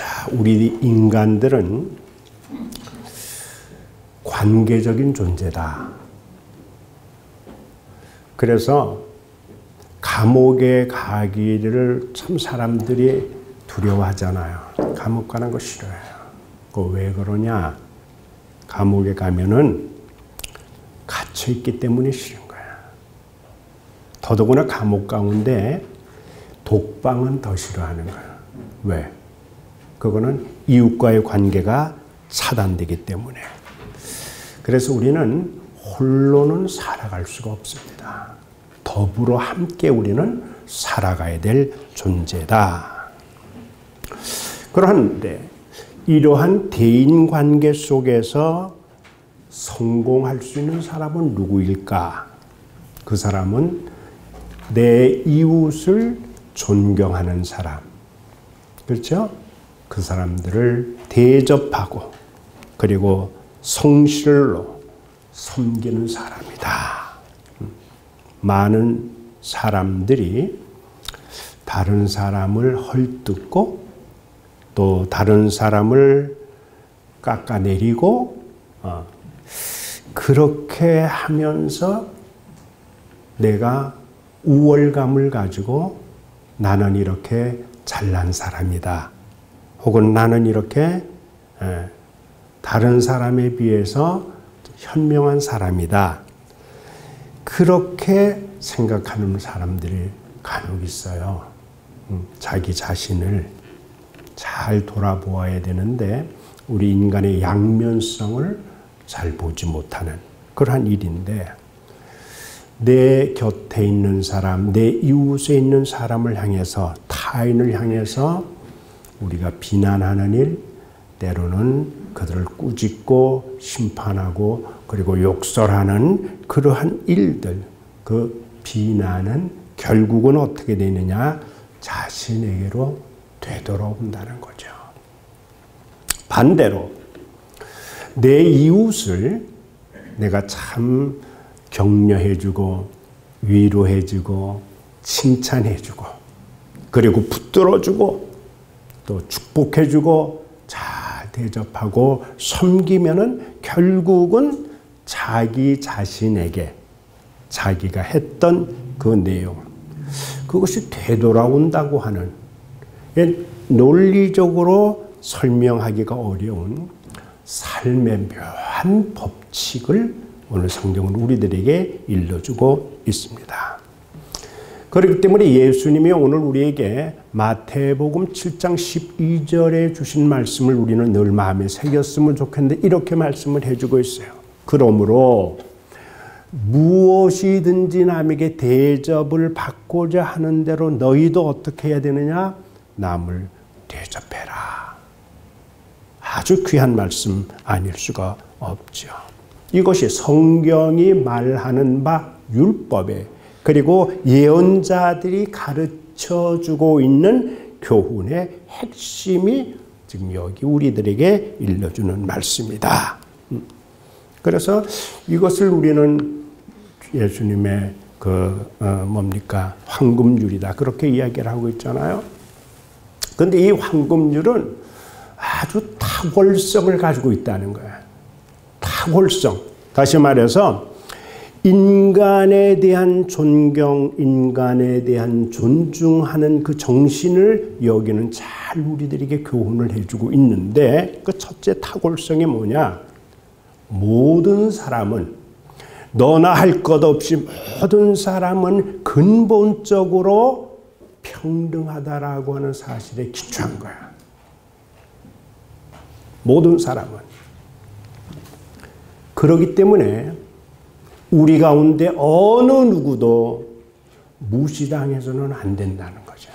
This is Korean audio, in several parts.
자, 우리 인간들은 관계적인 존재다. 그래서 감옥에 가기를 참 사람들이 두려워하잖아요. 감옥 가는 거 싫어해요. 왜 그러냐? 감옥에 가면은 갇혀있기 때문에 싫은 거야. 더더구나 감옥 가운데 독방은 더 싫어하는 거야. 왜? 그거는 이웃과의 관계가 차단되기 때문에. 그래서 우리는 홀로는 살아갈 수가 없습니다. 더불어 함께 우리는 살아가야 될 존재다. 그런데 이러한 대인관계 속에서 성공할 수 있는 사람은 누구일까? 그 사람은 내 이웃을 존경하는 사람. 그렇죠? 그 사람들을 대접하고 그리고 성실로 섬기는 사람이다. 많은 사람들이 다른 사람을 헐뜯고 또 다른 사람을 깎아내리고 그렇게 하면서 내가 우월감을 가지고 나는 이렇게 잘난 사람이다. 혹은 나는 이렇게 다른 사람에 비해서 현명한 사람이다. 그렇게 생각하는 사람들이 간혹 있어요. 자기 자신을 잘 돌아보아야 되는데 우리 인간의 양면성을 잘 보지 못하는 그러한 일인데 내 곁에 있는 사람, 내 이웃에 있는 사람을 향해서 타인을 향해서 우리가 비난하는 일, 때로는 그들을 꾸짖고 심판하고 그리고 욕설하는 그러한 일들, 그 비난은 결국은 어떻게 되느냐? 자신에게로 되돌아온다는 거죠. 반대로 내 이웃을 내가 참 격려해주고 위로해주고 칭찬해주고 그리고 붙들어주고 또 축복해주고 잘 대접하고 섬기면은 결국은 자기 자신에게 자기가 했던 그 내용 그것이 되돌아온다고 하는 논리적으로 설명하기가 어려운 삶의 묘한 법칙을 오늘 성경은 우리들에게 일러주고 있습니다. 그렇기 때문에 예수님이 오늘 우리에게 마태복음 7장 12절에 주신 말씀을 우리는 늘 마음에 새겼으면 좋겠는데 이렇게 말씀을 해주고 있어요. 그러므로 무엇이든지 남에게 대접을 받고자 하는 대로 너희도 어떻게 해야 되느냐? 남을 대접해라. 아주 귀한 말씀 아닐 수가 없죠. 이것이 성경이 말하는 바 율법에 그리고 예언자들이 가르쳐주고 있는 교훈의 핵심이 지금 여기 우리들에게 일러주는 말씀이다. 그래서 이것을 우리는 예수님의 황금률이다. 그렇게 이야기를 하고 있잖아요. 그런데 이 황금률은 아주 탁월성을 가지고 있다는 거예요. 탁월성. 다시 말해서 인간에 대한 존경, 인간에 대한 존중하는 그 정신을 여기는 잘 우리들에게 교훈을 해주고 있는데 그 첫째 탁월성이 뭐냐? 모든 사람은 너나 할 것 없이 모든 사람은 근본적으로 평등하다라고 하는 사실에 기초한 거야. 모든 사람은. 그렇기 때문에 우리 가운데 어느 누구도 무시당해서는 안 된다는 거죠.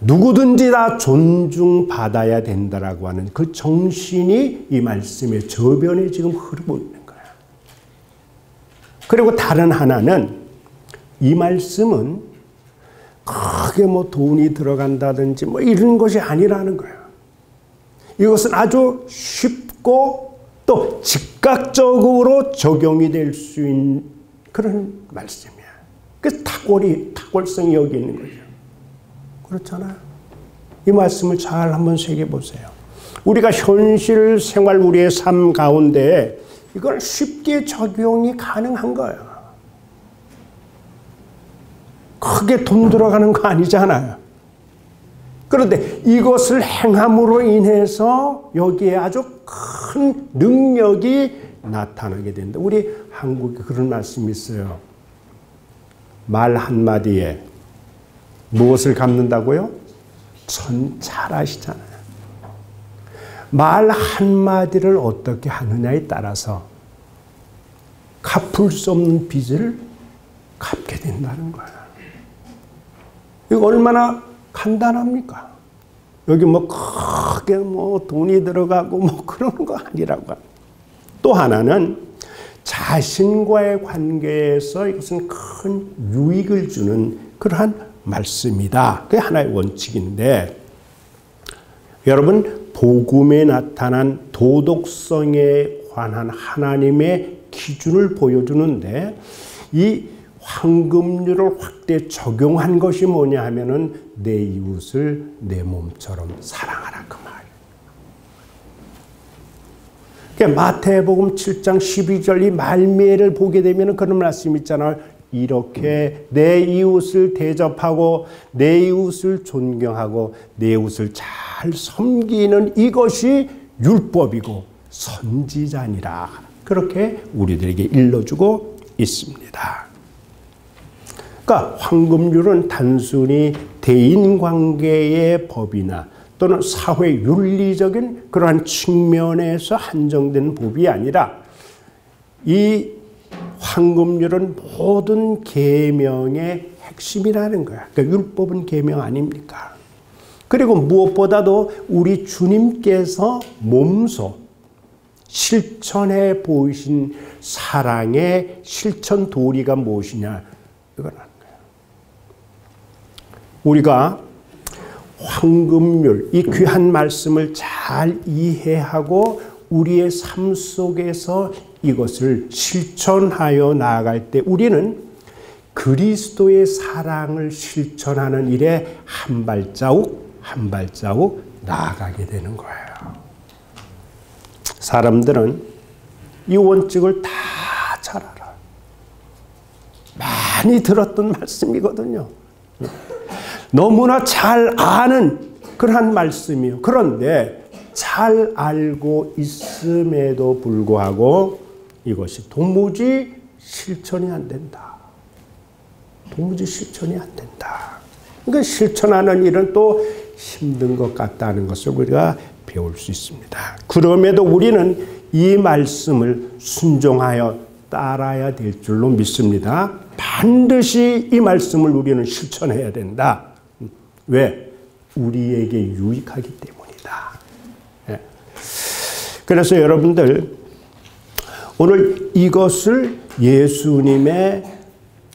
누구든지 다 존중받아야 된다라고 하는 그 정신이 이 말씀의 저변에 지금 흐르고 있는 거야. 그리고 다른 하나는 이 말씀은 크게 돈이 들어간다든지 이런 것이 아니라는 거야. 이것은 아주 쉽고 또 즉각적으로 적용이 될 수 있는 그런 말씀이야. 그 탁월성이 여기 있는 거죠. 그렇잖아요. 이 말씀을 잘 한번 새겨보세요. 우리가 현실 생활 우리의 삶 가운데 이걸 쉽게 적용이 가능한 거예요. 크게 돈 들어가는 거 아니잖아요. 그런데 이것을 행함으로 인해서 여기에 아주 큰 능력이 나타나게 된다. 우리 한국에 그런 말씀이 있어요. 말 한마디에 무엇을 갚는다고요? 천찰하시잖아요. 말 한마디를 어떻게 하느냐에 따라서 갚을 수 없는 빚을 갚게 된다는 거예요. 이거 얼마나 간단합니까? 여기 뭐 크게 뭐 돈이 들어가고 뭐 그런 거 아니라고. 또 하나는 자신과의 관계에서 이것은 큰 유익을 주는 그러한 말씀이다. 그게 하나의 원칙인데, 여러분 복음에 나타난 도덕성에 관한 하나님의 기준을 보여주는데, 이 황금률을 확대 적용한 것이 뭐냐 하면은 내 이웃을 내 몸처럼 사랑하라 그 말. 그러니까 마태복음 7장 12절 이 말미에를 보게 되면 그런 말씀 있잖아요. 이렇게 내 이웃을 대접하고 내 이웃을 존경하고 내 이웃을 잘 섬기는 이것이 율법이고 선지자니라. 그렇게 우리들에게 일러주고 있습니다. 그러니까 황금률은 단순히 대인관계의 법이나 또는 사회 윤리적인 그러한 측면에서 한정된 법이 아니라 이 황금률은 모든 계명의 핵심이라는 거야. 그러니까 율법은 계명 아닙니까? 그리고 무엇보다도 우리 주님께서 몸소 실천해 보이신 사랑의 실천 도리가 무엇이냐? 이건 하는 거예요. 우리가 황금률, 이 귀한 말씀을 잘 이해하고 우리의 삶 속에서 이것을 실천하여 나아갈 때 우리는 그리스도의 사랑을 실천하는 일에 한 발자국 한 발자국 나아가게 되는 거예요. 사람들은 이 원칙을 다 잘 알아요. 많이 들었던 말씀이거든요. 너무나 잘 아는 그러한 말씀이에요. 그런데 잘 알고 있음에도 불구하고 이것이 도무지 실천이 안 된다. 도무지 실천이 안 된다. 그러니까 실천하는 일은 또 힘든 것 같다는 것을 우리가 배울 수 있습니다. 그럼에도 우리는 이 말씀을 순종하여 따라야 될 줄로 믿습니다. 반드시 이 말씀을 우리는 실천해야 된다. 왜? 우리에게 유익하기 때문이다. 그래서 여러분들 오늘 이것을 예수님의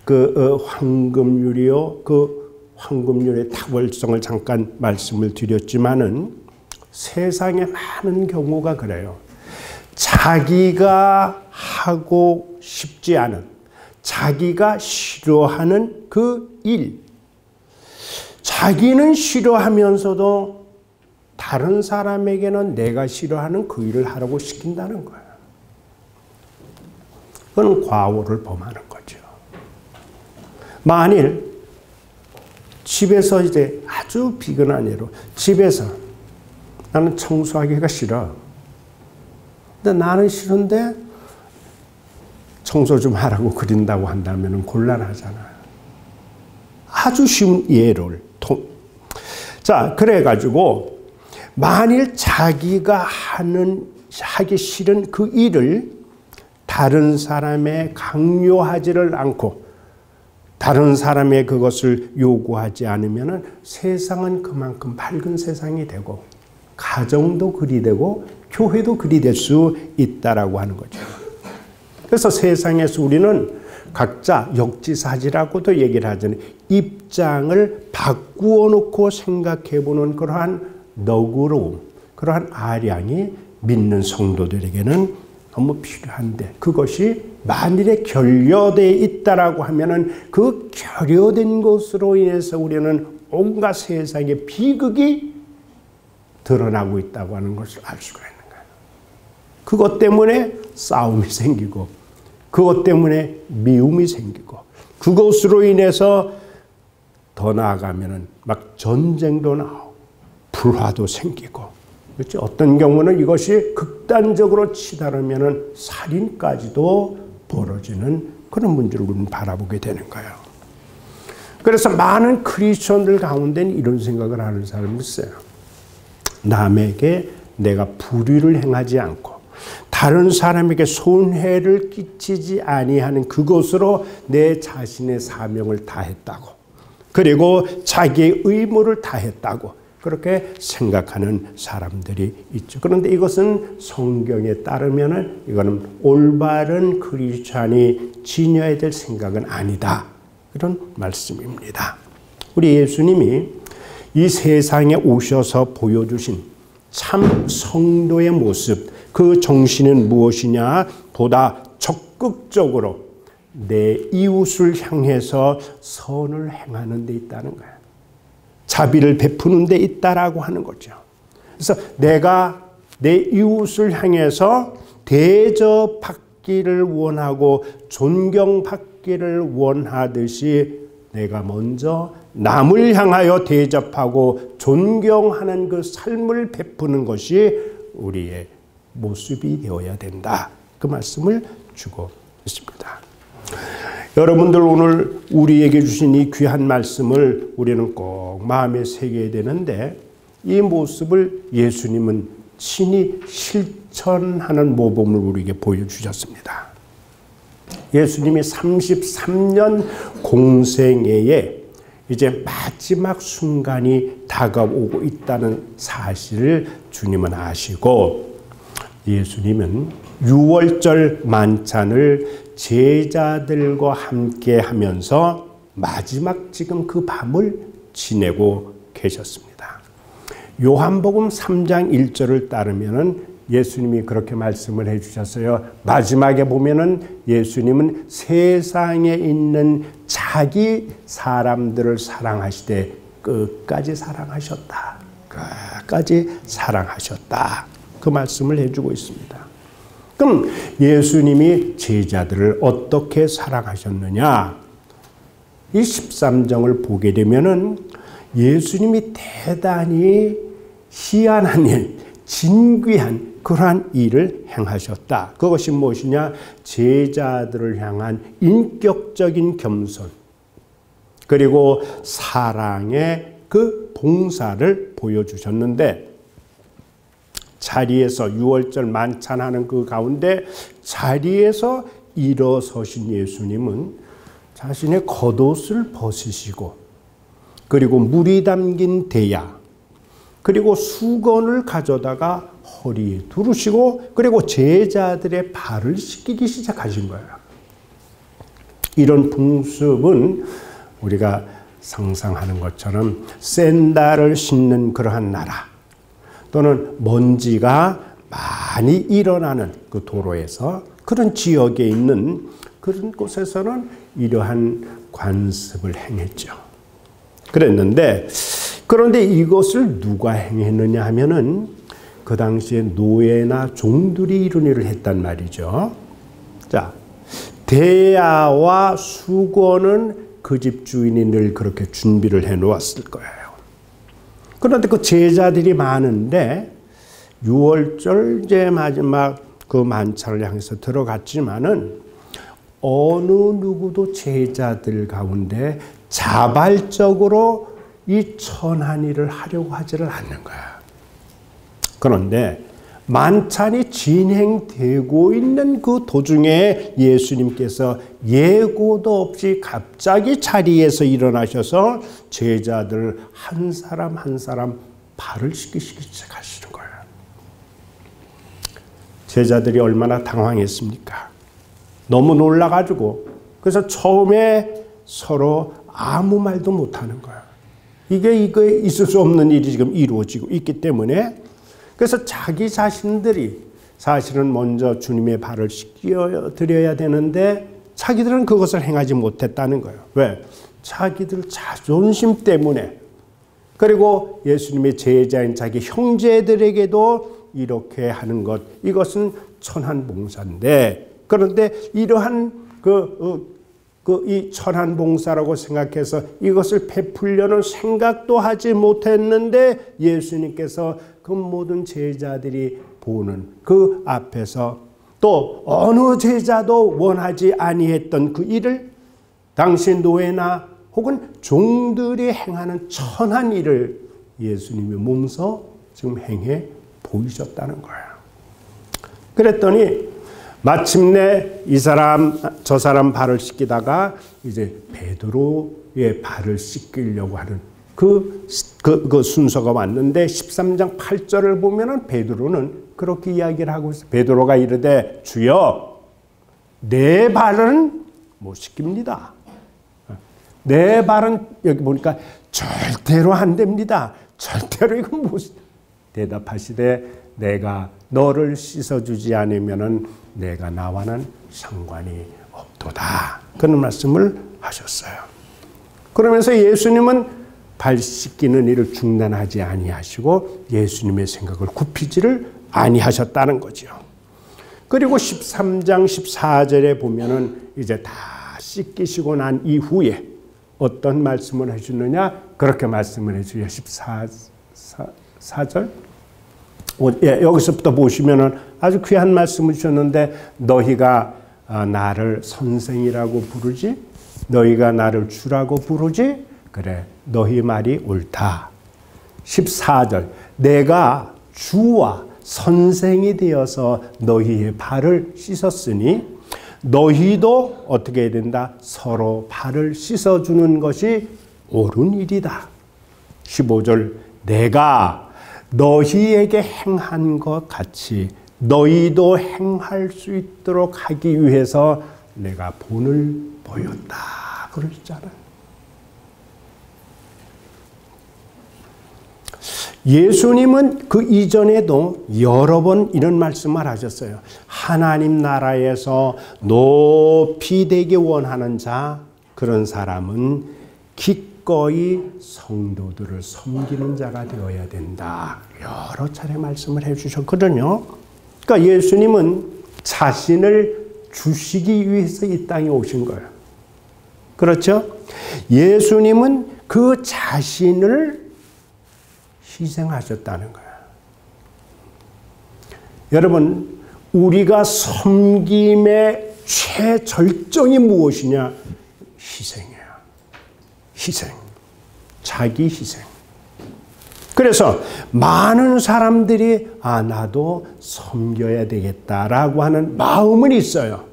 그 황금률이요, 그 황금률의 탁월성을 잠깐 말씀을 드렸지만은 세상에 많은 경우가 그래요. 자기가 하고 싶지 않은, 자기가 싫어하는 그 일, 자기는 싫어하면서도 다른 사람에게는 내가 싫어하는 그 일을 하라고 시킨다는 거예요. 그건 과오를 범하는 거죠. 만일 집에서 이제 아주 비근한 예로 집에서 나는 청소하기가 싫어. 근데 나는 싫은데 청소 좀 하라고 그린다고 한다면 곤란하잖아요. 아주 쉬운 예를. 자, 그래가지고 만일 자기가 하기 싫은 그 일을 다른 사람에 강요하지를 않고 다른 사람의 그것을 요구하지 않으면 세상은 그만큼 밝은 세상이 되고 가정도 그리 되고 교회도 그리 될 수 있다라고 하는 거죠. 그래서 세상에서 우리는 각자 역지사지라고도 얘기를 하잖아요. 입장을 바꾸어 놓고 생각해 보는 그러한 너그러움, 그러한 아량이 믿는 성도들에게는 너무 필요한데 그것이 만일에 결여되어 있다라고 하면은 그 결여된 것으로 인해서 우리는 온갖 세상의 비극이 드러나고 있다고 하는 것을 알 수가 있는 거예요. 그것 때문에 싸움이 생기고, 그것 때문에 미움이 생기고, 그것으로 인해서 더 나아가면은 막 전쟁도 나오고 불화도 생기고, 그렇죠? 어떤 경우는 이것이 극단적으로 치달으면은 살인까지도 벌어지는 그런 문제를 우리는 바라보게 되는 거예요. 그래서 많은 크리스천들 가운데는 이런 생각을 하는 사람이 있어요. 남에게 내가 불의를 행하지 않고 다른 사람에게 손해를 끼치지 아니하는 그것으로 내 자신의 사명을 다했다고, 그리고 자기의 의무를 다했다고 그렇게 생각하는 사람들이 있죠. 그런데 이것은 성경에 따르면 이거는 올바른 크리스찬이 지녀야 될 생각은 아니다, 그런 말씀입니다. 우리 예수님이 이 세상에 오셔서 보여주신 참 성도의 모습, 그 정신은 무엇이냐? 보다 적극적으로 내 이웃을 향해서 선을 행하는 데 있다는 거예요. 자비를 베푸는 데 있다라고 하는 거죠. 그래서 내가 내 이웃을 향해서 대접받기를 원하고 존경받기를 원하듯이 내가 먼저 남을 향하여 대접하고 존경하는 그 삶을 베푸는 것이 우리의 모습이 되어야 된다, 그 말씀을 주고 있습니다. 여러분들 오늘 우리에게 주신 이 귀한 말씀을 우리는 꼭 마음에 새겨야 되는데, 이 모습을 예수님은 친히 실천하는 모범을 우리에게 보여주셨습니다. 예수님이 33년 공생애에 이제 마지막 순간이 다가오고 있다는 사실을 주님은 아시고, 예수님은 유월절 만찬을 제자들과 함께 하면서 마지막 지금 그 밤을 지내고 계셨습니다. 요한복음 3장 1절을 따르면은 예수님이 그렇게 말씀을 해주셨어요. 마지막에 보면은 예수님은 세상에 있는 자기 사람들을 사랑하시되 끝까지 사랑하셨다. 끝까지 사랑하셨다. 그 말씀을 해주고 있습니다. 그럼 예수님이 제자들을 어떻게 사랑하셨느냐? 이 13장을 보게 되면은 예수님이 대단히 희한한 일, 진귀한 그러한 일을 행하셨다. 그것이 무엇이냐? 제자들을 향한 인격적인 겸손, 그리고 사랑의 그 봉사를 보여주셨는데, 자리에서 유월절 만찬하는 그 가운데 자리에서 일어서신 예수님은 자신의 겉옷을 벗으시고, 그리고 물이 담긴 대야, 그리고 수건을 가져다가 허리에 두르시고, 그리고 제자들의 발을 씻기기 시작하신 거예요. 이런 풍습은 우리가 상상하는 것처럼 샌들을 신는 그러한 나라, 또는 먼지가 많이 일어나는 그 도로에서, 그런 지역에 있는 그런 곳에서는 이러한 관습을 행했죠. 그런데 이것을 누가 행했느냐 하면은 그 당시에 노예나 종들이 이런 일을 했단 말이죠. 자, 대야와 수건은 그 집 주인이 늘 그렇게 준비를 해 놓았을 거예요. 그런데 그 제자들이 많은데 유월절 이제 마지막 그 만찬을 향해서 들어갔지만은 어느 누구도 제자들 가운데 자발적으로 이 천한 일을 하려고 하지를 않는 거야. 그런데 만찬이 진행되고 있는 그 도중에 예수님께서 예고도 없이 갑자기 자리에서 일어나셔서 제자들 한 사람 한 사람 발을 씻기시기 시작하시는 거예요. 제자들이 얼마나 당황했습니까? 너무 놀라가지고, 그래서 처음에 서로 아무 말도 못하는 거예요. 이게 있을 수 없는 일이 지금 이루어지고 있기 때문에, 그래서 자기 자신들이 사실은 먼저 주님의 발을 씻겨드려야 되는데 자기들은 그것을 행하지 못했다는 거예요. 왜? 자기들 자존심 때문에 그리고 예수님의 제자인 자기 형제들에게도 이렇게 하는 것, 이것은 천한봉사인데, 그런데 이러한 이 천한봉사라고 생각해서 이것을 베풀려는 생각도 하지 못했는데 예수님께서 그 모든 제자들이 보는 그 앞에서 또 어느 제자도 원하지 아니했던 그 일을 당시 노예나 혹은 종들이 행하는 천한 일을 예수님이 몸소 지금 행해 보이셨다는 거예요. 그랬더니 마침내 이 사람 저 사람 발을 씻기다가 이제 베드로의 발을 씻기려고 하는 그 순서가 왔는데 13장 8절을 보면은 베드로는 그렇게 이야기를 하고 있어요. 베드로가 이르되 주여 내 발은 못 씻깁니다. 내 발은 여기 보니까 절대로 안 됩니다. 절대로 이건 못. 대답하시되 내가 너를 씻어주지 않으면은 내가 나와는 상관이 없도다. 그런 말씀을 하셨어요. 그러면서 예수님은 발 씻기는 일을 중단하지 아니하시고 예수님의 생각을 굽히지를 아니하셨다는 거죠. 그리고 13장 14절에 보면은 이제 다 씻기시고 난 이후에 어떤 말씀을 해주느냐? 그렇게 말씀을 해주요. 14절. 여기서부터 보시면은 아주 귀한 말씀을 주셨는데 너희가 나를 선생이라고 부르지? 너희가 나를 주라고 부르지? 그래, 너희 말이 옳다. 14절. 내가 주와 선생이 되어서 너희의 발을 씻었으니 너희도 어떻게 해야 된다? 서로 발을 씻어주는 것이 옳은 일이다. 15절. 내가 너희에게 행한 것 같이 너희도 행할 수 있도록 하기 위해서 내가 본을 보였다. 그러셨잖아요. 예수님은 그 이전에도 여러 번 이런 말씀을 하셨어요. 하나님 나라에서 높이 되기 원하는 자, 그런 사람은 기꺼이 성도들을 섬기는 자가 되어야 된다. 여러 차례 말씀을 해주셨거든요. 그러니까 예수님은 자신을 주시기 위해서 이 땅에 오신 거예요. 그렇죠? 예수님은 그 자신을 희생하셨다는 거예요. 여러분, 우리가 섬김의 최절정이 무엇이냐? 희생이에요. 희생. 자기 희생. 그래서 많은 사람들이 나도 섬겨야 되겠다라고 하는 마음은 있어요.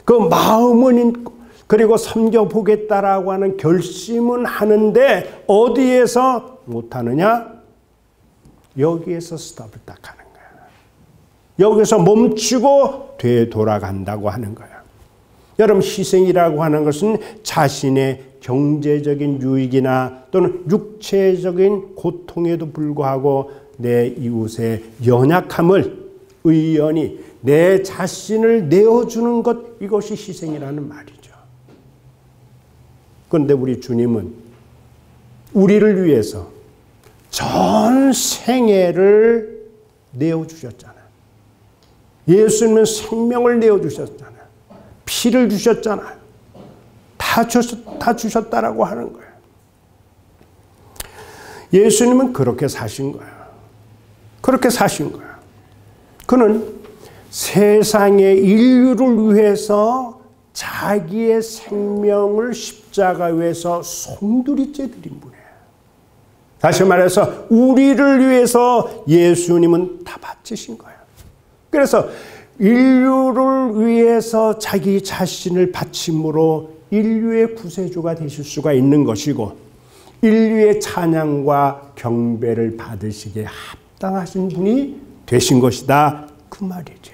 그 마음은 그리고 섬겨보겠다라고 하는 결심은 하는데 어디에서 못하느냐? 여기에서 스톱을 딱 하는 거야. 여기서 멈추고 되돌아간다고 하는 거야. 여러분, 희생이라고 하는 것은 자신의 경제적인 유익이나 또는 육체적인 고통에도 불구하고 내 이웃의 연약함을 의연히 내 자신을 내어주는 것, 이것이 희생이라는 말이죠. 그런데 우리 주님은 우리를 위해서 전 생애를 내어주셨잖아요. 예수님은 생명을 내어주셨잖아요. 피를 주셨잖아요. 다 주셨다라고 하는 거예요. 예수님은 그렇게 사신 거예요. 그렇게 사신 거예요. 그는 세상의 인류를 위해서 자기의 생명을 십자가에서 송두리째 드린 분이에요. 다시 말해서 우리를 위해서 예수님은 다 바치신 거예요. 그래서 인류를 위해서 자기 자신을 바침으로 인류의 구세주가 되실 수가 있는 것이고 인류의 찬양과 경배를 받으시기에 합당하신 분이 되신 것이다. 그 말이죠.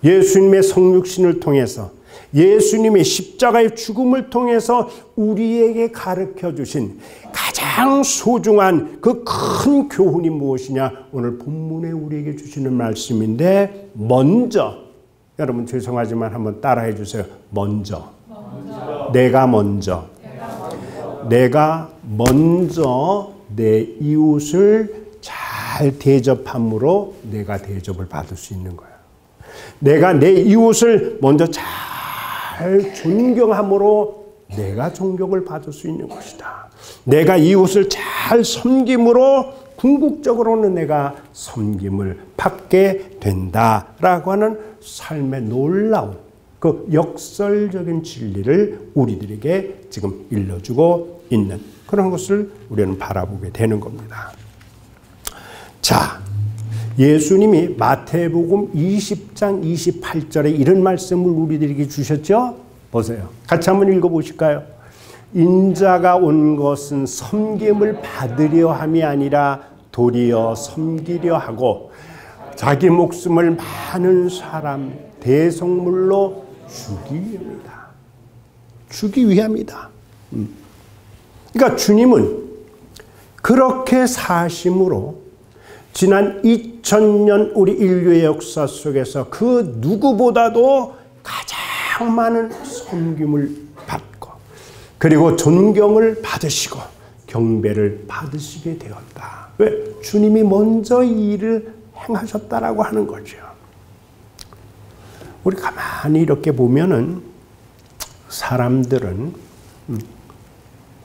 예수님의 성육신을 통해서 예수님의 십자가의 죽음을 통해서 우리에게 가르쳐 주신 가장 소중한 그 큰 교훈이 무엇이냐? 오늘 본문에 우리에게 주시는 말씀인데, 먼저, 여러분 죄송하지만 한번 따라해 주세요. 먼저. 내가 먼저 내 이웃을 잘 대접함으로 내가 대접을 받을 수 있는 거야. 내가 내 이웃을 먼저 잘 존경함으로 내가 존경을 받을 수 있는 것이다. 내가 이웃을 잘 섬김으로 궁극적으로는 내가 섬김을 받게 된다라고 하는 삶의 놀라운 그 역설적인 진리를 우리들에게 지금 일러주고 있는 그런 것을 우리는 바라보게 되는 겁니다. 자, 예수님이 마태복음 20장 28절에 이런 말씀을 우리들에게 주셨죠? 보세요. 같이 한번 읽어보실까요? 인자가 온 것은 섬김을 받으려 함이 아니라 도리어 섬기려 하고 자기 목숨을 많은 사람 대속물로 주기 위함이다. 주기 위함이다. 그러니까 주님은 그렇게 사심으로 지난 2000년 우리 인류의 역사 속에서 그 누구보다도 가장 많은 섬김을 받고 그리고 존경을 받으시고 경배를 받으시게 되었다. 왜? 주님이 먼저 이 일을 행하셨다라고 하는 거죠. 우리 가만히 이렇게 보면은 사람들은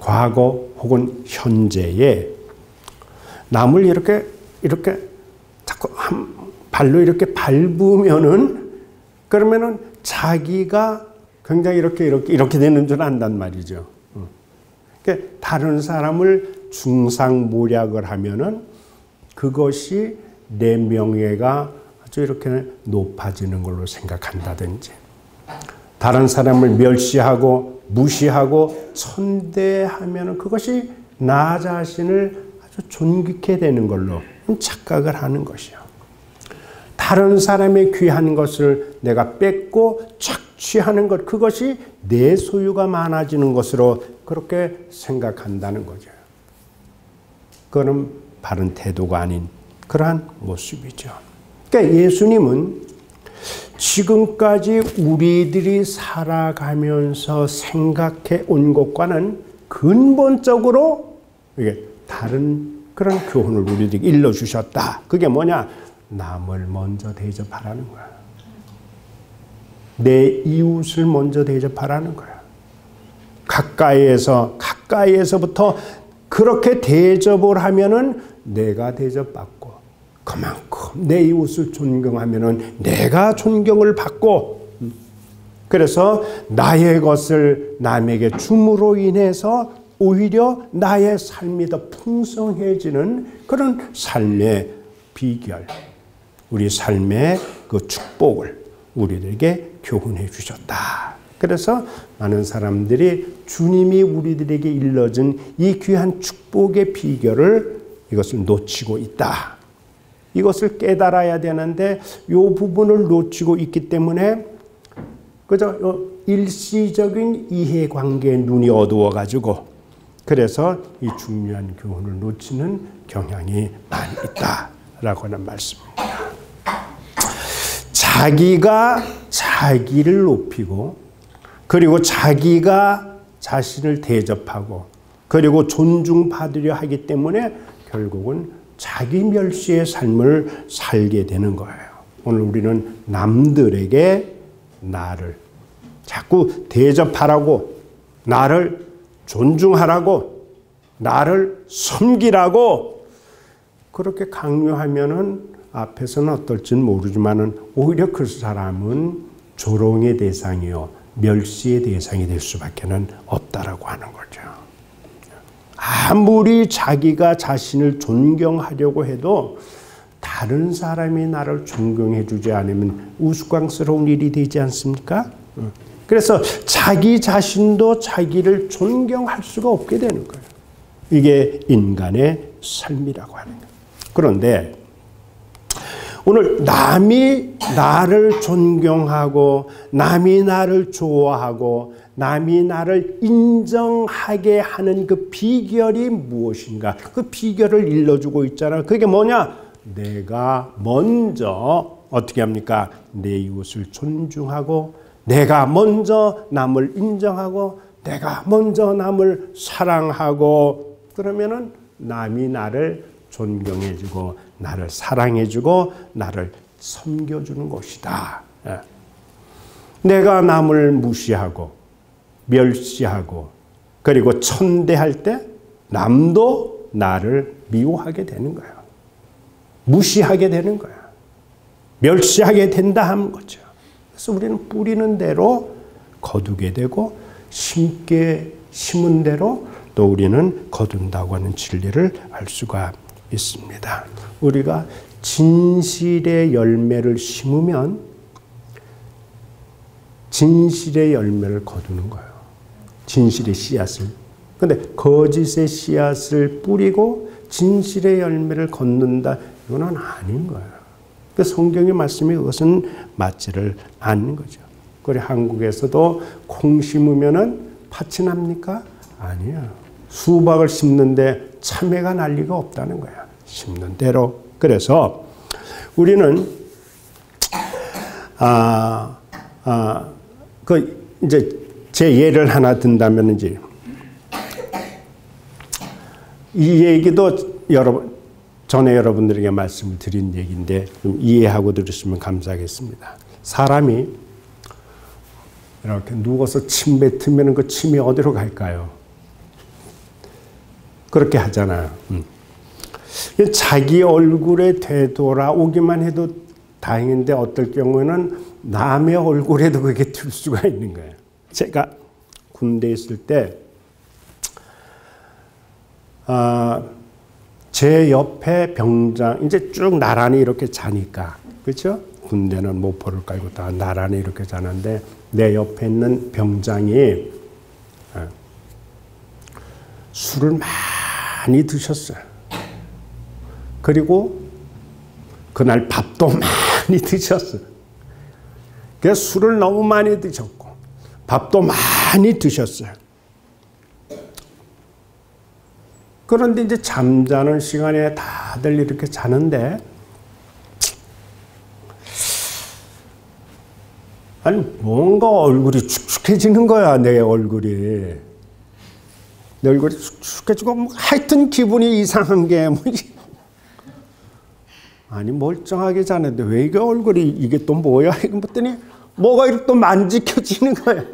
과거 혹은 현재에 남을 이렇게 자꾸 발로 이렇게 밟으면은 그러면은 자기가 굉장히 이렇게 되는 줄 안단 말이죠. 그러니까 다른 사람을 중상모략을 하면은 그것이 내 명예가 아주 이렇게 높아지는 걸로 생각한다든지, 다른 사람을 멸시하고 무시하고 천대하면은 그것이 나 자신을 아주 존귀케 되는 걸로 착각을 하는 것이요. 다른 사람의 귀한 것을 내가 뺏고 착취하는 것, 그것이 내 소유가 많아지는 것으로 그렇게 생각한다는 거죠. 그거는 바른 태도가 아닌 그러한 모습이죠. 그러니까 예수님은 지금까지 우리들이 살아가면서 생각해 온 것과는 근본적으로 이게 다른 그런 교훈을 우리들에게 일러주셨다. 그게 뭐냐? 남을 먼저 대접하라는 거야. 내 이웃을 먼저 대접하라는 거야. 가까이에서부터 그렇게 대접을 하면은 내가 대접받고, 그만큼 내 이웃을 존경하면은 내가 존경을 받고, 그래서 나의 것을 남에게 줌으로 인해서 오히려 나의 삶이 더 풍성해지는 그런 삶의 비결, 우리 삶의 그 축복을 우리들에게 교훈해 주셨다. 그래서 많은 사람들이 주님이 우리들에게 일러준 이 귀한 축복의 비결을 이것을 놓치고 있다. 이것을 깨달아야 되는데 이 부분을 놓치고 있기 때문에 그저 일시적인 이해관계에 눈이 어두워가지고 그래서 이 중요한 교훈을 놓치는 경향이 많이 있다라고 하는 말씀입니다. 자기가 자기를 높이고 그리고 자기가 자신을 대접하고 그리고 존중받으려 하기 때문에 결국은 자기 멸시의 삶을 살게 되는 거예요. 오늘 우리는 남들에게 나를 자꾸 대접하라고, 나를 존중하라고, 나를 섬기라고 그렇게 강요하면은 앞에서는 어떨지는 모르지만은 오히려 그 사람은 조롱의 대상이요, 멸시의 대상이 될 수밖에는 없다라고 하는 거죠. 아무리 자기가 자신을 존경하려고 해도 다른 사람이 나를 존경해 주지 않으면 우스꽝스러운 일이 되지 않습니까? 그래서 자기 자신도 자기를 존경할 수가 없게 되는 거예요. 이게 인간의 삶이라고 하는 거예요. 그런데 오늘 남이 나를 존경하고 남이 나를 좋아하고 남이 나를 인정하게 하는 그 비결이 무엇인가? 그 비결을 일러주고 있잖아요. 그게 뭐냐? 내가 먼저 어떻게 합니까? 내 이웃을 존중하고 내가 먼저 남을 인정하고 내가 먼저 남을 사랑하고 그러면은 남이 나를 존경해주고 나를 사랑해주고 나를 섬겨주는 곳이다. 내가 남을 무시하고 멸시하고 그리고 천대할 때 남도 나를 미워하게 되는 거야. 무시하게 되는 거야. 멸시하게 된다 하는 거죠. 그래서 우리는 뿌리는 대로 거두게 되고 심은 대로 또 우리는 거둔다고 하는 진리를 알 수가 있습니다. 우리가 진실의 열매를 심으면 진실의 열매를 거두는 거예요. 진실의 씨앗을. 근데 거짓의 씨앗을 뿌리고 진실의 열매를 걷는다. 이건 아닌 거예요. 그 성경의 말씀이 그것은 맞지를 않는 거죠. 그래 한국에서도 콩 심으면은 팥이 납니까? 아니야. 수박을 심는데 참외가 날 리가 없다는 거야. 심는 대로. 그래서 우리는 이제 제 예를 하나 든다면 이제 이 얘기도 전에 여러분들에게 말씀을 드린 얘기인데 좀 이해하고 들으시면 감사하겠습니다. 사람이 이렇게 누워서 침 뱉으면 그 침이 어디로 갈까요? 그렇게 하잖아요. 자기 얼굴에 되돌아오기만 해도 다행인데 어떨 경우에는 남의 얼굴에도 그게 들 수가 있는 거예요. 제가 군대에 있을 때 제 옆에 병장 이제 쭉 나란히 이렇게 자니까 그렇죠? 군대는 모포를 깔고 다 나란히 이렇게 자는데 내 옆에 있는 병장이 술을 많이 드셨어요. 그리고 그날 밥도 많이 드셨어요. 그래서 술을 너무 많이 드셨고 밥도 많이 드셨어요. 그런데 이제 잠자는 시간에 다들 이렇게 자는데 아니 뭔가 얼굴이 축축해지는 거야. 내 얼굴이 축축해지고 뭐 하여튼 기분이 이상한 게 뭐 아니 멀쩡하게 자는데 왜 이게 얼굴이 이게 또 뭐야? 이거 봤더니 뭐가 이렇게 또 만지켜지는 거야.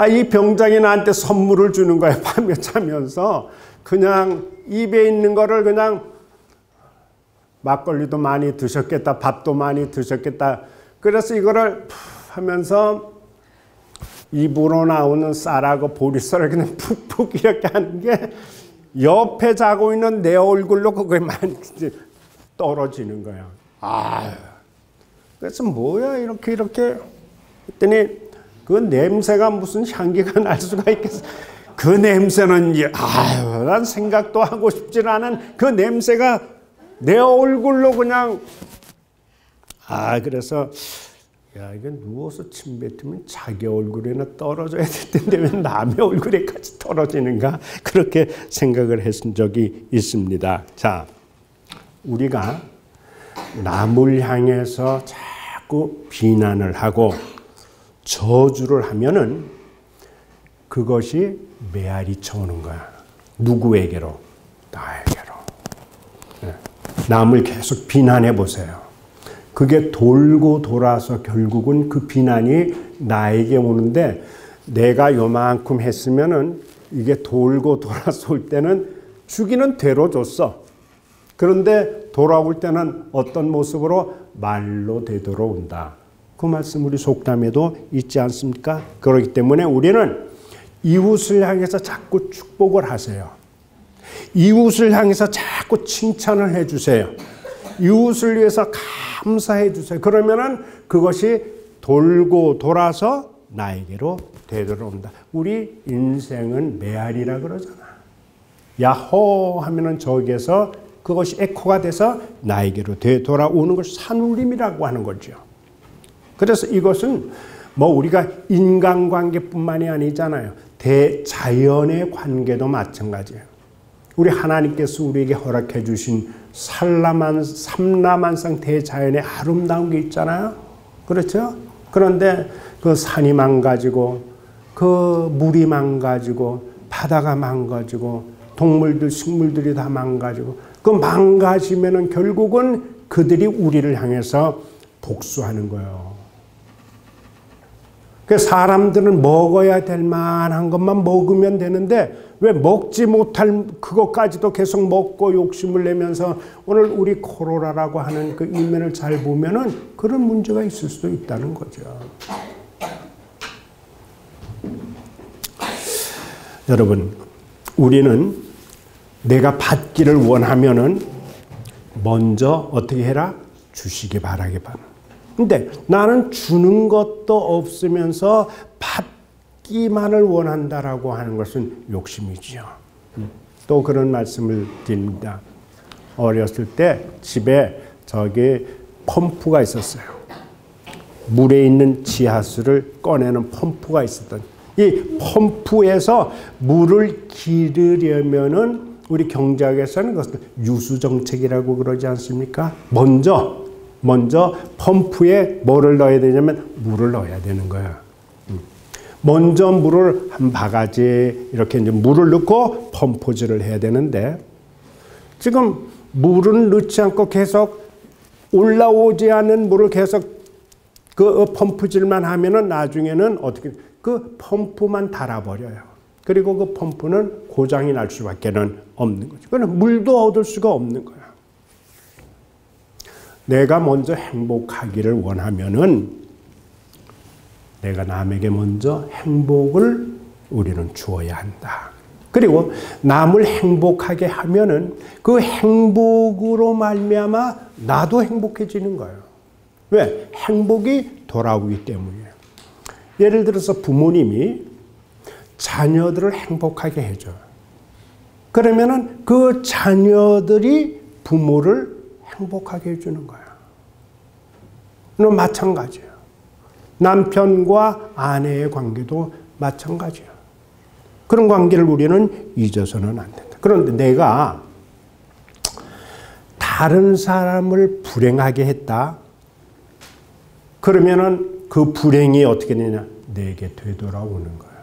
이 병장이 나한테 선물을 주는 거야. 밤에 자면서 그냥 입에 있는 거를 그냥 막걸리도 많이 드셨겠다. 밥도 많이 드셨겠다. 그래서 이거를 하면서 입으로 나오는 쌀하고 보리쌀을 그냥 푹푹 이렇게 하는 게 옆에 자고 있는 내 얼굴로 그게 많이 떨어지는 거야. 그래서 뭐야 이렇게 했더니 그 냄새가 무슨 향기가 날 수가 있겠어. 그 냄새는 난 생각도 하고 싶지 않은 그 냄새가 내 얼굴로 그냥 그래서 이거 누워서 침 뱉으면 자기 얼굴에나 떨어져야 될 텐데 왜 남의 얼굴에까지 떨어지는가 그렇게 생각을 했은 적이 있습니다. 자, 우리가 남을 향해서 자꾸 비난을 하고 저주를 하면은 그것이 메아리 쳐오는 거야. 누구에게로? 나에게로. 남을 계속 비난해 보세요. 그게 돌고 돌아서 결국은 그 비난이 나에게 오는데 내가 요만큼 했으면은 이게 돌고 돌아서 올 때는 주기는 대로 줬어. 그런데 돌아올 때는 어떤 모습으로? 말로 되돌아온다. 그 말씀 우리 속담에도 있지 않습니까? 그렇기 때문에 우리는 이웃을 향해서 자꾸 축복을 하세요. 이웃을 향해서 자꾸 칭찬을 해주세요. 이웃을 위해서 감사해 주세요. 그러면은 그것이 돌고 돌아서 나에게로 되돌아온다. 우리 인생은 메아리라 그러잖아. 야호 하면은 저기에서 그것이 에코가 돼서 나에게로 되돌아오는 걸 산울림이라고 하는 거죠. 그래서 이것은 뭐 우리가 인간관계뿐만이 아니잖아요. 대자연의 관계도 마찬가지예요. 우리 하나님께서 우리에게 허락해 주신 삼라만상 대자연의 아름다운 게 있잖아요. 그렇죠? 그런데 그 산이 망가지고 그 물이 망가지고 바다가 망가지고 동물들, 식물들이 다 망가지고 그 망가지면은 결국은 그들이 우리를 향해서 복수하는 거예요. 그 사람들은 먹어야 될 만한 것만 먹으면 되는데 왜 먹지 못할 그것까지도 계속 먹고 욕심을 내면서 오늘 우리 코로나라고 하는 그 이면을 잘 보면은 그런 문제가 있을 수도 있다는 거죠. 여러분, 우리는 내가 받기를 원하면은 먼저 어떻게 해라? 주시기 바라기 바라. 근데 나는 주는 것도 없으면서 받기만을 원한다라고 하는 것은 욕심이지요. 또 그런 말씀을 드립니다. 어렸을 때 집에 저기 펌프가 있었어요. 물에 있는 지하수를 꺼내는 펌프가 있었던. 이 펌프에서 물을 기르려면은 우리 경제학에서는 그것을 유수정책이라고 그러지 않습니까? 먼저 펌프에 뭐를 넣어야 되냐면 물을 넣어야 되는 거야. 먼저 물을 한 바가지 이렇게 이제 물을 넣고 펌프질을 해야 되는데 지금 물은 넣지 않고 계속 올라오지 않는 물을 계속 그 펌프질만 하면은 나중에는 어떻게 그 펌프만 닳아버려요. 그리고 그 펌프는 고장이 날 수밖에는 없는 거죠. 그러나 물도 얻을 수가 없는 거야. 내가 먼저 행복하기를 원하면은 내가 남에게 먼저 행복을 우리는 주어야 한다. 그리고 남을 행복하게 하면은 그 행복으로 말미암아 나도 행복해지는 거예요. 왜? 행복이 돌아오기 때문이에요. 예를 들어서 부모님이 자녀들을 행복하게 해줘요. 그러면은 그 자녀들이 부모를 행복하게 해주는 거예요. 그럼 마찬가지예요. 남편과 아내의 관계도 마찬가지예요. 그런 관계를 우리는 잊어서는 안 된다. 그런데 내가 다른 사람을 불행하게 했다. 그러면은 그 불행이 어떻게 되냐? 내게 되돌아오는 거예요.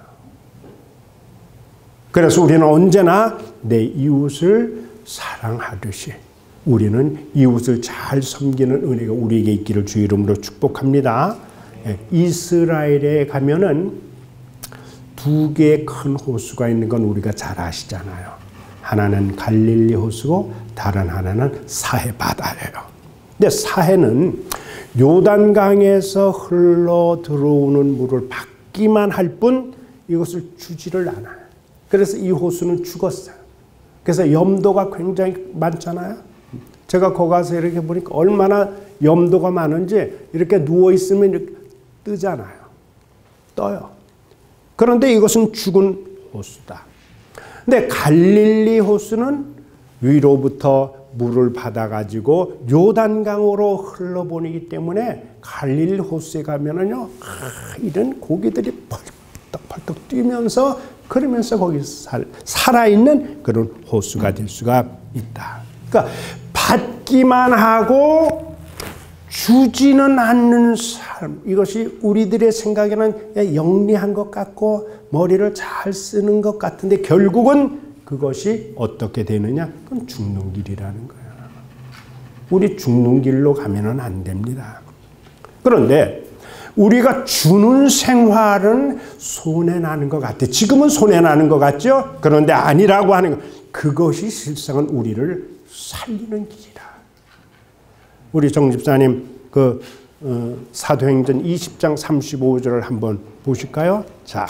그래서 우리는 언제나 내 이웃을 사랑하듯이 우리는 이웃을 잘 섬기는 은혜가 우리에게 있기를 주 이름으로 축복합니다. 이스라엘에 가면은 두 개의 큰 호수가 있는 건 우리가 잘 아시잖아요. 하나는 갈릴리 호수고 다른 하나는 사해 바다예요. 근데 사해는 요단강에서 흘러 들어오는 물을 받기만 할 뿐 이것을 주지를 않아요. 그래서 이 호수는 죽었어요. 그래서 염도가 굉장히 많잖아요. 제가 거기 가서 이렇게 보니까 얼마나 염도가 많은지 이렇게 누워있으면 이렇게 뜨잖아요. 떠요. 그런데 이것은 죽은 호수다. 근데 갈릴리 호수는 위로부터 물을 받아가지고 요단강으로 흘러보내기 때문에 갈릴리 호수에 가면은요, 이런 고기들이 펄떡펄떡 뛰면서 그러면서 거기서 살아있는 그런 호수가 될 수가 있다. 그러니까 받기만 하고 주지는 않는 삶, 이것이 우리들의 생각에는 영리한 것 같고 머리를 잘 쓰는 것 같은데 결국은 그것이 어떻게 되느냐? 그건 죽는 길이라는 거예요. 우리 죽는 길로 가면은 안 됩니다. 그런데 우리가 주는 생활은 손해나는 것 같아. 지금은 손해나는 것 같죠? 그런데 아니라고 하는 것. 그것이 실상은 우리를 살리는 길이다. 우리 정 집사님 그 사도행전 20장 35절을 한번 보실까요? 자,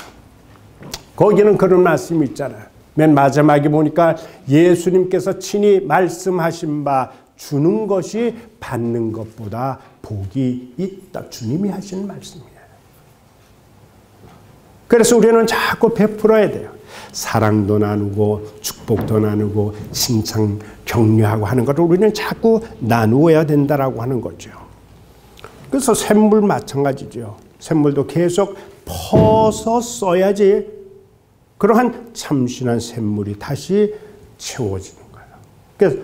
거기는 그런 말씀이 있잖아요. 맨 마지막에 보니까 예수님께서 친히 말씀하신 바 주는 것이 받는 것보다 복이 있다. 주님이 하시는 말씀이에요. 그래서 우리는 자꾸 베풀어야 돼요. 사랑도 나누고 축복도 나누고 칭찬 격려하고 하는 것을 우리는 자꾸 나누어야 된다라고 하는 거죠. 그래서 샘물 마찬가지죠. 샘물도 계속 퍼서 써야지 그러한 참신한 샘물이 다시 채워지는 거예요. 그래서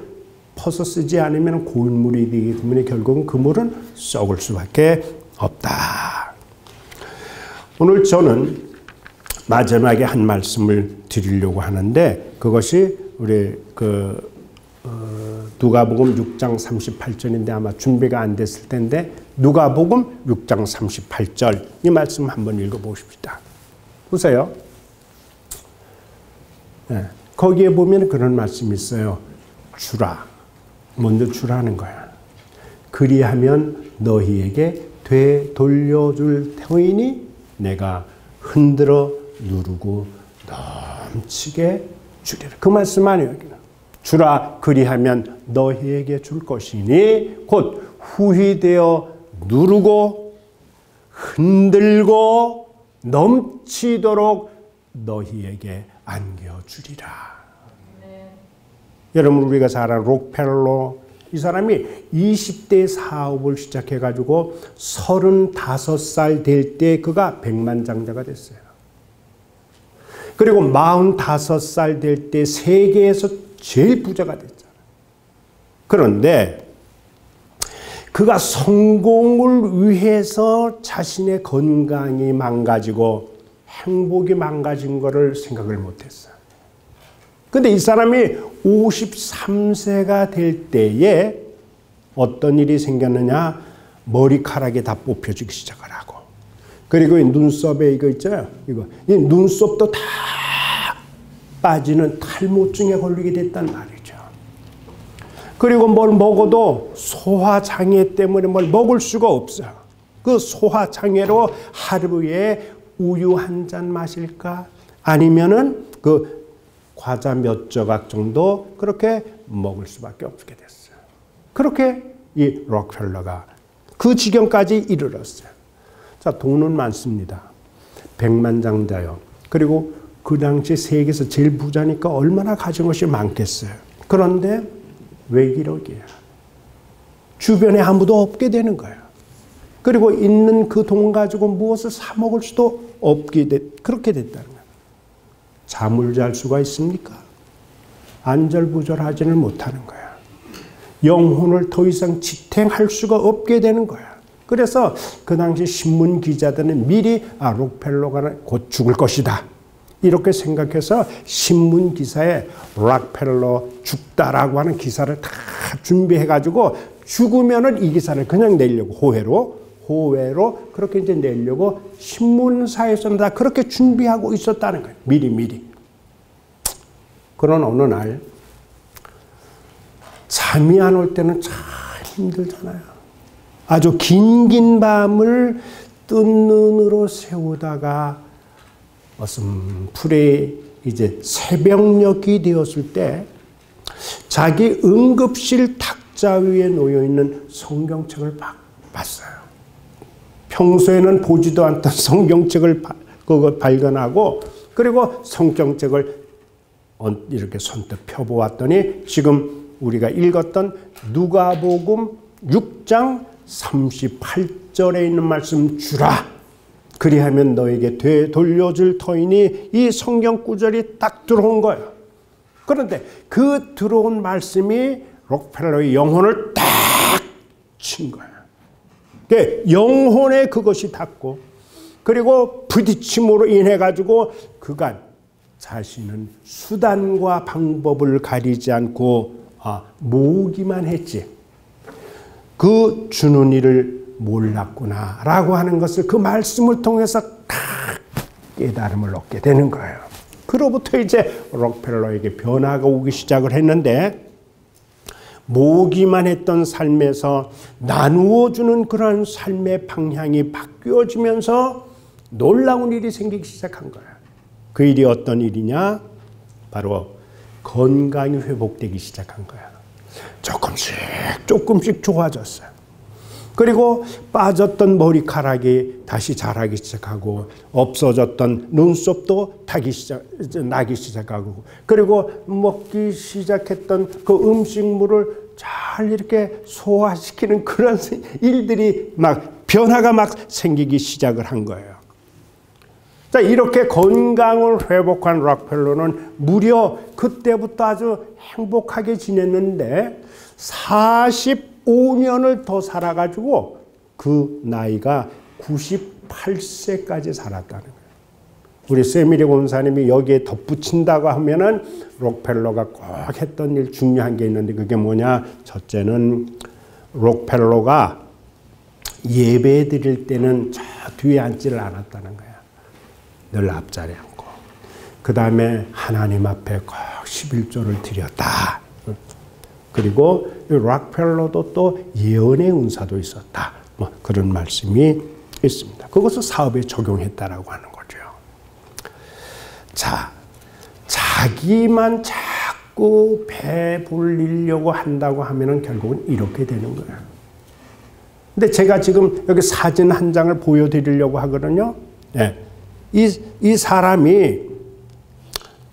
퍼서 쓰지 않으면 고인물이 되기 때문에 결국은 그 물은 썩을 수밖에 없다. 오늘 저는 마지막에 한 말씀을 드리려고 하는데 그것이 우리 누가복음 6장 38절인데 아마 준비가 안 됐을 텐데 누가복음 6장 38절 이 말씀 한번 읽어보십시다. 보세요. 네, 거기에 보면 그런 말씀이 있어요. 주라. 먼저 주라는 거야. 그리하면 너희에게 되돌려줄 터이니 내가 흔들어 누르고 넘치게 주리라. 그 말씀 아니에요. 주라 그리하면 너희에게 줄 것이니 곧 후히되어 누르고 흔들고 넘치도록 너희에게 안겨주리라. 여러분 우리가 잘 아는 록펠러 이 사람이 20대 사업을 시작해가지고 35살 될 때 그가 백만장자가 됐어요. 그리고 45살 될 때 세계에서 제일 부자가 됐잖아요. 그런데 그가 성공을 위해서 자신의 건강이 망가지고 행복이 망가진 것을 생각을 못했어요. 근데 이 사람이 53세가 될 때에 어떤 일이 생겼느냐? 머리카락이 다 뽑혀지기 시작을 하고, 그리고 이 눈썹에 이거 있잖아요. 이 눈썹도 다 빠지는 탈모증에 걸리게 됐단 말이죠. 그리고 뭘 먹어도 소화장애 때문에 뭘 먹을 수가 없어요. 그 소화장애로 하루에 우유 한 잔 마실까? 아니면은 그 과자 몇 조각 정도 그렇게 먹을 수밖에 없게 됐어요. 그렇게 이 록펠러가 그 지경까지 이르렀어요. 자, 돈은 많습니다. 백만장자요. 그리고 그 당시 세계에서 제일 부자니까 얼마나 가진 것이 많겠어요. 그런데 왜 기록이야? 주변에 아무도 없게 되는 거예요. 그리고 있는 그 돈 가지고 무엇을 사 먹을 수도 없게 그렇게 됐다는 거예요. 잠을 잘 수가 있습니까? 안절부절하지는 못하는 거야. 영혼을 더 이상 지탱할 수가 없게 되는 거야. 그래서 그 당시 신문 기자들은 미리 록펠러가 곧 죽을 것이다 이렇게 생각해서 신문 기사에 록펠러 죽다라고 하는 기사를 다 준비해가지고 죽으면은 이 기사를 그냥 내려고 호외로 그렇게 이제 내려고 신문사에서는 다 그렇게 준비하고 있었다는 거예요. 미리. 그런 어느 날 잠이 안 올 때는 참 힘들잖아요. 아주 긴 밤을 뜬 눈으로 새우다가 어슴푸레 이제 새벽녘이 되었을 때 자기 응급실 탁자 위에 놓여 있는 성경책을 봤어요. 평소에는 보지도 않던 성경책을 발견하고 그리고 성경책을 이렇게 선뜻 펴보았더니 지금 우리가 읽었던 누가복음 6장 38절에 있는 말씀 주라 그리하면 너에게 되돌려줄 터이니 이 성경 구절이 딱 들어온 거예요. 그런데 그 들어온 말씀이 록펠러의 영혼을 딱 친 거예요. 영혼에 그것이 닿고 그리고 부딪힘으로 인해 가지고 그가 자신은 수단과 방법을 가리지 않고 모으기만 했지 그 주는 일을 몰랐구나라고 하는 것을 그 말씀을 통해서 다 깨달음을 얻게 되는 거예요. 그로부터 이제 록펠러에게 변화가 오기 시작을 했는데 모으기만 했던 삶에서 나누어주는 그런 삶의 방향이 바뀌어지면서 놀라운 일이 생기기 시작한 거야. 그 일이 어떤 일이냐? 바로 건강이 회복되기 시작한 거야. 조금씩 좋아졌어요. 그리고 빠졌던 머리카락이 다시 자라기 시작하고 없어졌던 눈썹도 나기 시작하고 그리고 먹기 시작했던 그 음식물을 잘 이렇게 소화시키는 그런 일들이 막 변화가 막 생기기 시작을 한 거예요. 자, 이렇게 건강을 회복한 록펠러는 무려 그때부터 아주 행복하게 지냈는데 45년을 더 살아가지고 그 나이가 98세까지 살았다는 거예요. 우리 세미리 권사님이 여기에 덧붙인다고 하면은 록펠러가 꼭 했던 일 중요한 게 있는데 그게 뭐냐? 첫째는 록펠러가 예배 드릴 때는 저 뒤에 앉지를 않았다는 거야. 늘 앞자리에 앉고. 그 다음에 하나님 앞에 꼭 11조를 드렸다. 그리고 록펠러도 또 예언의 은사도 있었다. 뭐 그런 말씀이 있습니다. 그것을 사업에 적용했다라고 하는 거죠. 자, 자기만 자꾸 배불리려고 한다고 하면은 결국은 이렇게 되는 거예요. 근데 제가 지금 여기 사진 한 장을 보여드리려고 하거든요. 네. 이 사람이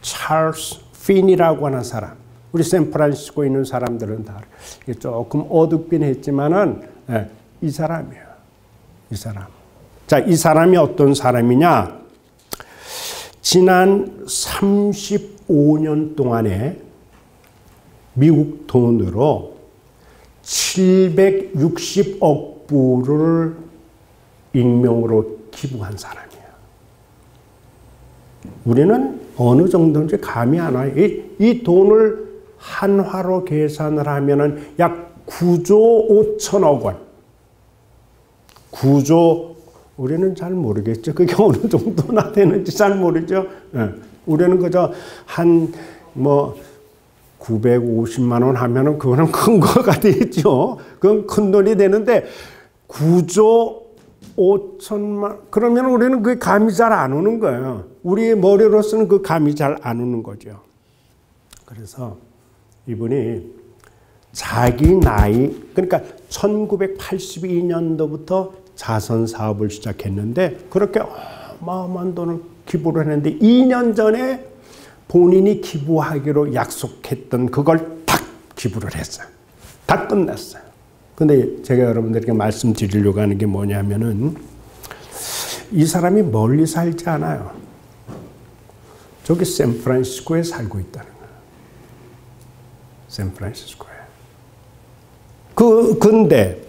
찰스 핀이라고 하는 사람. 우리 샌프란시스코에 있는 사람들은 다 조금 어둡긴 했지만은 네, 이 사람이에요. 이 사람. 자, 이 사람이 어떤 사람이냐? 지난 35년 동안에 미국 돈으로 760억 불을 익명으로 기부한 사람이에요. 우리는 어느 정도인지 감이 안 와요. 이 돈을 한화로 계산을 하면은 약 9조 5천억 원. 9조, 우리는 잘 모르겠죠. 그게 어느 정도나 되는지 잘 모르죠. 네. 우리는 그저 한 950만 원 하면은 그거는 큰 거가 되겠죠. 그건 큰 돈이 되는데 9조 5천만, 그러면 우리는 그 감이 잘 안 오는 거예요. 우리의 머리로서는 그 감이 잘 안 오는 거죠. 그래서 이분이 자기 나이, 그러니까 1982년도부터 자선 사업을 시작했는데 그렇게 어마어마한 돈을 기부를 했는데 2년 전에 본인이 기부하기로 약속했던 그걸 딱 기부를 했어요. 다 끝났어요. 근데 제가 여러분들에게 말씀드리려고 하는 게 뭐냐면은 이 사람이 멀리 살지 않아요. 저기 샌프란시스코에 살고 있다는 거예요. 샌프란시스코에. 근데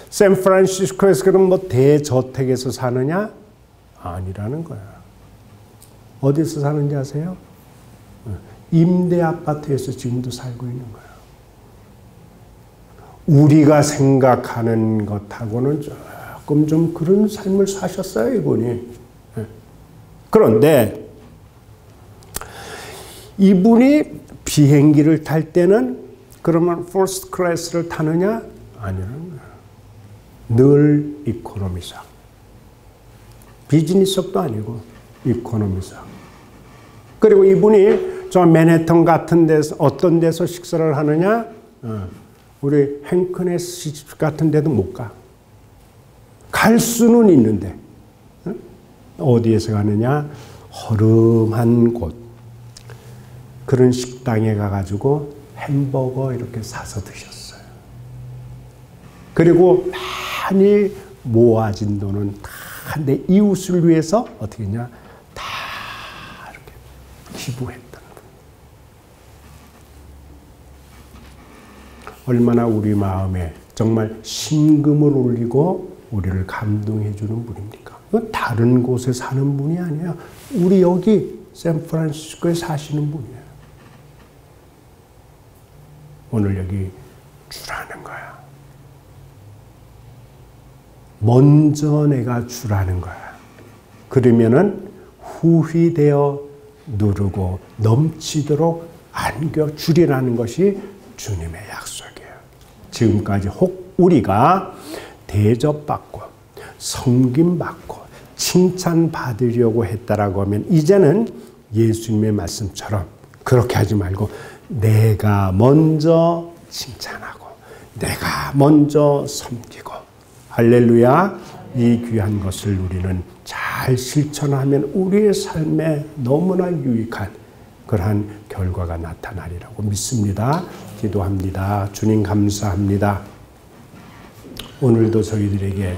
샌프란시스코에서 그럼 뭐 대저택에서 사느냐? 아니라는 거야. 어디서 사는지 아세요? 임대 아파트에서 지금도 살고 있는 거예요. 우리가 생각하는 것하고는 조금 좀 그런 삶을 사셨어요, 이분이. 그런데 이분이 비행기를 탈 때는 그러면 퍼스트 클래스를 타느냐? 아니라는 거예요. 늘 이코노미석. 비즈니스석도 아니고 이코노미석. 그리고 이분이 저 맨해튼 같은 데서 어떤 데서 식사를 하느냐? 우리 행크네스 같은 데도 못 가. 갈 수는 있는데 어디에서 가느냐? 허름한 곳. 그런 식당에 가가지고 햄버거 이렇게 사서 드셨어요. 그리고 많이 모아진 돈은 다 내 이웃을 위해서 어떻게 했냐? 다 이렇게 기부했던 분. 얼마나 우리 마음에 정말 심금을 울리고 우리를 감동해 주는 분입니까? 다른 곳에 사는 분이 아니에요. 우리 여기 샌프란시스코에 사시는 분이에요. 오늘 여기 주라는 거야. 먼저 내가 주라는 거야. 그러면은 후휘되어 누르고 넘치도록 안겨주리라는 것이 주님의 약속이에요. 지금까지 혹 우리가 대접받고 섬김받고 칭찬받으려고 했다라고 하면 이제는 예수님의 말씀처럼 그렇게 하지 말고 내가 먼저 칭찬하고 내가 먼저 섬기고 할렐루야. 이 귀한 것을 우리는 잘 실천하면 우리의 삶에 너무나 유익한 그러한 결과가 나타나리라고 믿습니다. 기도합니다. 주님 감사합니다. 오늘도 저희들에게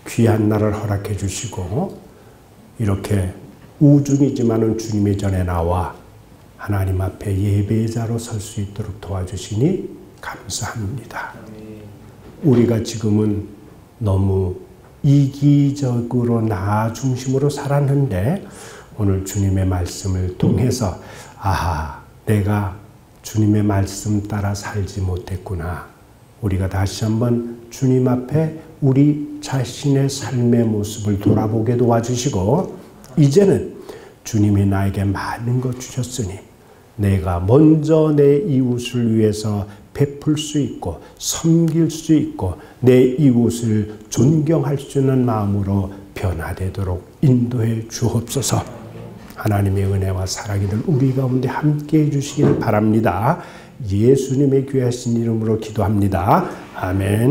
귀한 날을 허락해 주시고 이렇게 우중이지만은 주님의 전에 나와 하나님 앞에 예배자로 설 수 있도록 도와주시니 감사합니다. 우리가 지금은 너무 이기적으로 나 중심으로 살았는데 오늘 주님의 말씀을 통해서 내가 주님의 말씀 따라 살지 못했구나. 우리가 다시 한번 주님 앞에 우리 자신의 삶의 모습을 돌아보게 도와주시고, 이제는 주님이 나에게 많은 것 주셨으니 내가 먼저 내 이웃을 위해서 베풀 수 있고 섬길 수 있고 내 이웃을 존경할 수 있는 마음으로 변화되도록 인도해 주옵소서. 하나님의 은혜와 사랑이 늘 우리 가운데 함께해 주시기를 바랍니다. 예수님의 귀하신 이름으로 기도합니다. 아멘.